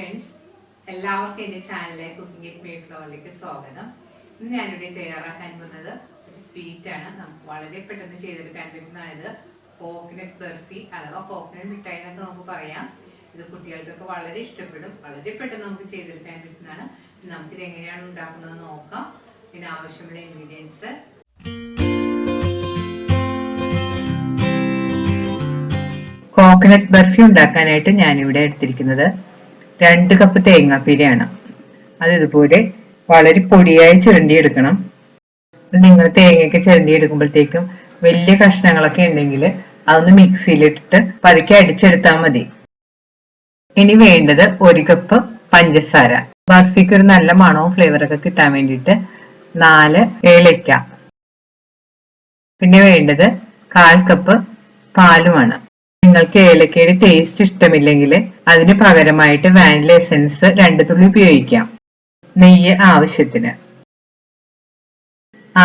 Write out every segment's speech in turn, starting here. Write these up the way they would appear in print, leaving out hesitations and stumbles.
Friends, എല്ലാവർക്കും എൻ്റെ ചാനലിലെ കുക്കിംഗ് വിത്ത് മേഫ്ലവറിലേക്ക് സ്വാഗതം. ഇന്ന് ഞാനിവിടെ തയ്യാറാക്കാൻ പോകുന്നത് ഒരു സ്വീറ്റാണ്. നമുക്ക് വളരെ പെട്ടെന്ന് ചെയ്തെടുക്കാൻ പറ്റുന്നതാണിത്. കോക്കനട്ട് ബർഫി അഥവാ കോക്കനട്ട് മിഠായി എന്നൊക്കെ നമുക്ക് പറയാം. ഇത് കുട്ടികൾക്കൊക്കെ വളരെ ഇഷ്ടപ്പെടും. വളരെ പെട്ടെന്ന് നമുക്ക് ചെയ്തെടുക്കാൻ പറ്റുന്നതാണ്. നമുക്കിത് എങ്ങനെയാണ് ഉണ്ടാക്കുന്നത് നോക്കാം. ഇതിന് ആവശ്യമുള്ള ഇൻഗ്രീഡിയൻസ്: കോക്കനട്ട് ബർഫി ഉണ്ടാക്കാനായിട്ട് ഞാനിവിടെ എടുത്തിരിക്കുന്നത് 2 കപ്പ് തേങ്ങാപ്പീരയാണ്. അത് ഇതുപോലെ വളരെ പൊടിയായി ചിരണ്ടിയെടുക്കണം. നിങ്ങൾ തേങ്ങയൊക്കെ ചിരണ്ടിയെടുക്കുമ്പോഴത്തേക്കും വലിയ കഷ്ണങ്ങളൊക്കെ ഉണ്ടെങ്കിൽ അതൊന്ന് മിക്സിയിലിട്ടിട്ട് പതുക്കെ അടിച്ചെടുത്താൽ മതി. ഇനി വേണ്ടത് 1 കപ്പ് പഞ്ചസാര. ബർഫിക്ക് ഒരു നല്ല മണവും ഫ്ലേവറൊക്കെ കിട്ടാൻ വേണ്ടിയിട്ട് 4 ഏലക്ക. പിന്നെ വേണ്ടത് 1/4 കപ്പ് പാലുമാണ്. നിങ്ങൾക്ക് ഏലക്കയുടെ ടേസ്റ്റ് ഇഷ്ടമില്ലെങ്കിൽ അതിന് പകരമായിട്ട് വാനില എസൻസ് 2 തുള്ളി ഉപയോഗിക്കാം. നെയ്യ് ആവശ്യത്തിന്.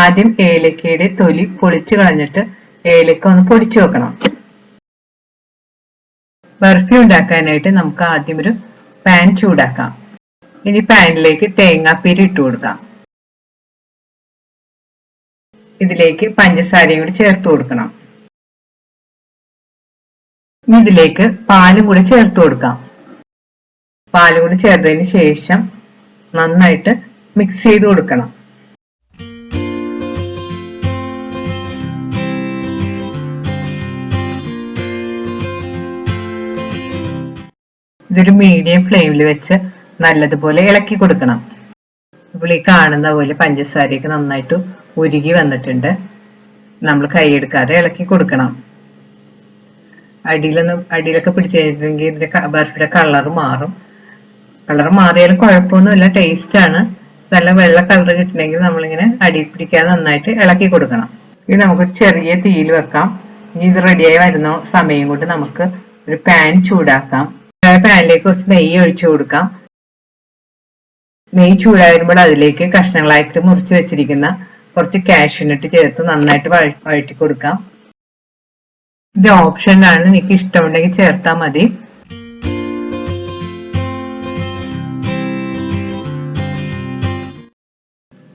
ആദ്യം ഏലക്കയുടെ തൊലി പൊളിച്ചു കളഞ്ഞിട്ട് ഏലക്ക ഒന്ന് പൊടിച്ചു വെക്കണം. ബർഫി ഉണ്ടാക്കാനായിട്ട് നമുക്ക് ആദ്യം ഒരു പാൻ ചൂടാക്കാം. ഇനി പാനിലേക്ക് തേങ്ങാപ്പീര ഇട്ട് കൊടുക്കാം. ഇതിലേക്ക് പഞ്ചസാരയും കൂടി ചേർത്ത് കൊടുക്കണം. ഇനി ഇതിലേക്ക് പാലും കൂടി ചേർത്ത് കൊടുക്കാം. പാലും കൂടി ചേർത്തതിന് ശേഷം നന്നായിട്ട് മിക്സ് ചെയ്ത് കൊടുക്കണം. ഇതൊരു മീഡിയം ഫ്ലെയിമിൽ വെച്ച് നല്ലതുപോലെ ഇളക്കി കൊടുക്കണം. ഇപ്പോൾ ഈ കാണുന്ന പോലെ പഞ്ചസാരയൊക്കെ നന്നായിട്ട് ഉരുകി വന്നിട്ടുണ്ട്. നമ്മൾ കൈയെടുക്കാതെ ഇളക്കി കൊടുക്കണം. അടിയിലൊക്കെ പിടിച്ചു കഴിഞ്ഞിട്ടുണ്ടെങ്കിൽ ഇതിന്റെ ബർഫിയുടെ കളർ മാറും. കളർ മാറിയാലും കുഴപ്പമൊന്നുമില്ല, ടേസ്റ്റ് ആണ്. നല്ല വെള്ള കളർ കിട്ടണമെങ്കിൽ നമ്മളിങ്ങനെ അടി പിടിക്കാതെ നന്നായിട്ട് ഇളക്കി കൊടുക്കണം. ഇത് നമുക്കൊരു ചെറിയ തീയിൽ വെക്കാം. ഇനി ഇത് റെഡിയായി വരുന്ന സമയം കൊണ്ട് നമുക്ക് ഒരു പാൻ ചൂടാക്കാം. പാനിലേക്ക് കുറച്ച് നെയ്യ് ഒഴിച്ചു കൊടുക്കാം. നെയ്യ് ചൂടായി വരുമ്പോൾ അതിലേക്ക് കഷ്ണങ്ങളായിട്ട് മുറിച്ച് വെച്ചിരിക്കുന്ന കുറച്ച് കാഷ്യൂനട്ട് ചേർത്ത് നന്നായിട്ട് വഴറ്റി കൊടുക്കാം. ഇത് ഓപ്ഷനാണ്, നിങ്ങൾക്ക് ഇഷ്ടമുണ്ടെങ്കിൽ ചേർത്താൽ മതി.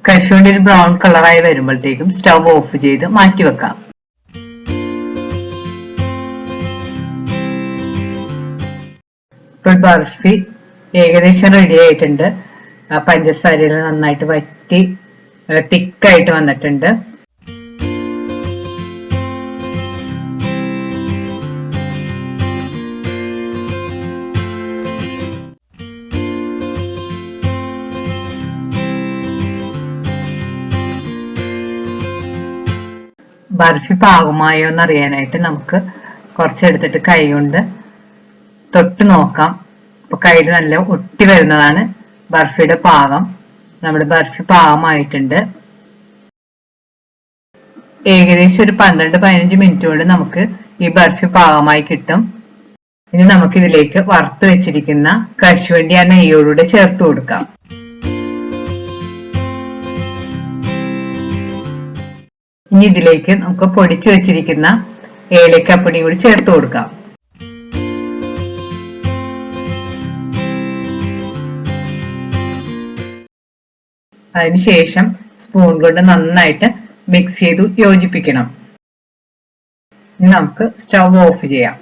കശുവണ്ടി ഒരു ബ്രൗൺ കളറായി വരുമ്പോഴത്തേക്കും സ്റ്റവ് ഓഫ് ചെയ്ത് മാറ്റി വെക്കാം. ഇപ്പോൾ ബർഫി ഏകദേശം റെഡി ആയിട്ടുണ്ട്. പഞ്ചസാരയിൽ നന്നായിട്ട് വറ്റി തിക്കായിട്ട് വന്നിട്ടുണ്ട്. ബർഫി പാകമായോ എന്നറിയാനായിട്ട് നമുക്ക് കുറച്ചെടുത്തിട്ട് കൈ കൊണ്ട് തൊട്ട് നോക്കാം. അപ്പൊ കയ്യിൽ നല്ല ഒട്ടി വരുന്നതാണ് ബർഫിയുടെ പാകം. നമ്മുടെ ബർഫി പാകമായിട്ടുണ്ട്. ഏകദേശം ഒരു 12-15 മിനിറ്റ് കൊണ്ട് നമുക്ക് ഈ ബർഫി പാകമായി കിട്ടും. ഇനി നമുക്ക് ഇതിലേക്ക് വറുത്ത് വെച്ചിരിക്കുന്ന കശുവണ്ടി ആ നെയ്യോടുകൂടെ ചേർത്ത് കൊടുക്കാം. ഇനി ഇതിലേക്ക് നമുക്ക് പൊടിച്ചു വെച്ചിരിക്കുന്ന ഏലക്കപ്പൊടി കൂടി ചേർത്ത് കൊടുക്കാം. അതിനുശേഷം സ്പൂൺ കൊണ്ട് നന്നായിട്ട് മിക്സ് ചെയ്ത് യോജിപ്പിക്കണം. ഇനി നമുക്ക് സ്റ്റവ് ഓഫ് ചെയ്യാം.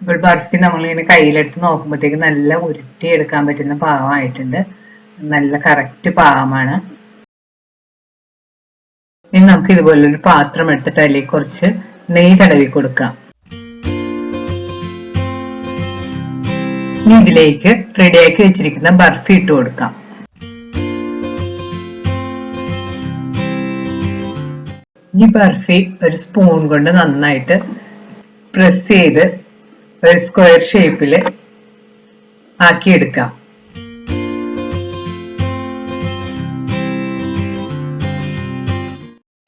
ഇപ്പോൾ ബർഫി നമ്മളിങ്ങനെ കയ്യിലെടുത്ത് നോക്കുമ്പോഴത്തേക്ക് നല്ല ഉരുട്ടി എടുക്കാൻ പറ്റുന്ന പാകമായിട്ടുണ്ട്. നല്ല കറക്റ്റ് പാകമാണ്. ഇനി നമുക്ക് ഇതുപോലൊരു പാത്രം എടുത്തിട്ട് അതിലേക്ക് കുറച്ച് നെയ്യ് തടവി കൊടുക്കാം. ഇനി ഇതിലേക്ക് റെഡിയാക്കി വെച്ചിരിക്കുന്ന ബർഫി ഇട്ട് കൊടുക്കാം. ഈ ബർഫി ഒരു സ്പൂൺ കൊണ്ട് നന്നായിട്ട് പ്രസ് ചെയ്ത് ഒരു സ്ക്വയർ ഷേപ്പില് ആക്കിയെടുക്കാം.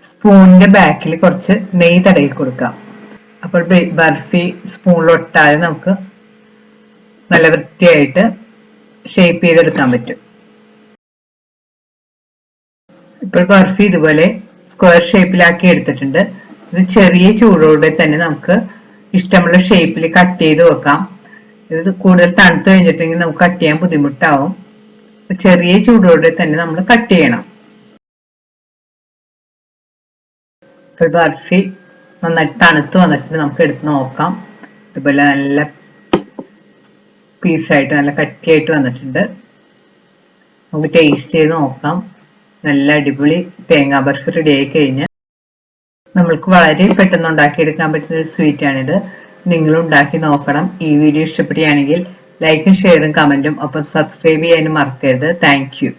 സ്പൂണിന്റെ ബാക്കിൽ കുറച്ച് നെയ്യ് തടയി കൊടുക്കാം. അപ്പോൾ ബർഫി സ്പൂണിലൊട്ടാതെ നമുക്ക് നല്ല വൃത്തിയായിട്ട് ഷേപ്പ് ചെയ്തെടുക്കാൻ പറ്റും. ഇപ്പോൾ ബർഫി ഇതുപോലെ സ്ക്വയർ ഷേപ്പിലാക്കി എടുത്തിട്ടുണ്ട്. ഇത് ചെറിയ ചൂടോടെ തന്നെ നമുക്ക് ഇഷ്ടമുള്ള ഷേപ്പിൽ കട്ട് ചെയ്ത് വെക്കാം. ഇത് കൂടുതൽ തണുത്ത് കഴിഞ്ഞിട്ടുണ്ടെങ്കിൽ നമുക്ക് കട്ട് ചെയ്യാൻ ബുദ്ധിമുട്ടാവും. ചെറിയ ചൂടോടെ തന്നെ നമ്മൾ കട്ട് ചെയ്യണം. ബർഫി നന്നായിട്ട് തണുത്ത് വന്നിട്ട് നമുക്ക് എടുത്ത് നോക്കാം. ഇതുപോലെ നല്ല പീസായിട്ട് നല്ല കട്ടിയായിട്ട് വന്നിട്ടുണ്ട്. നമുക്ക് ടേസ്റ്റ് ചെയ്ത് നോക്കാം. നല്ല അടിപൊളി തേങ്ങാ ബർഫി റെഡി ആയി കഴിഞ്ഞ് നമ്മൾക്ക് വളരെ പെട്ടെന്ന് ഉണ്ടാക്കിയെടുക്കാൻ പറ്റുന്ന ഒരു സ്വീറ്റ് ആണിത്. നിങ്ങൾ ഉണ്ടാക്കി നോക്കണം. ഈ വീഡിയോ ഇഷ്ടപ്പെടുകയാണെങ്കിൽ ലൈക്കും ഷെയറും കമന്റും ഒപ്പം സബ്സ്ക്രൈബ് ചെയ്യാനും മറക്കരുത്. Thank you.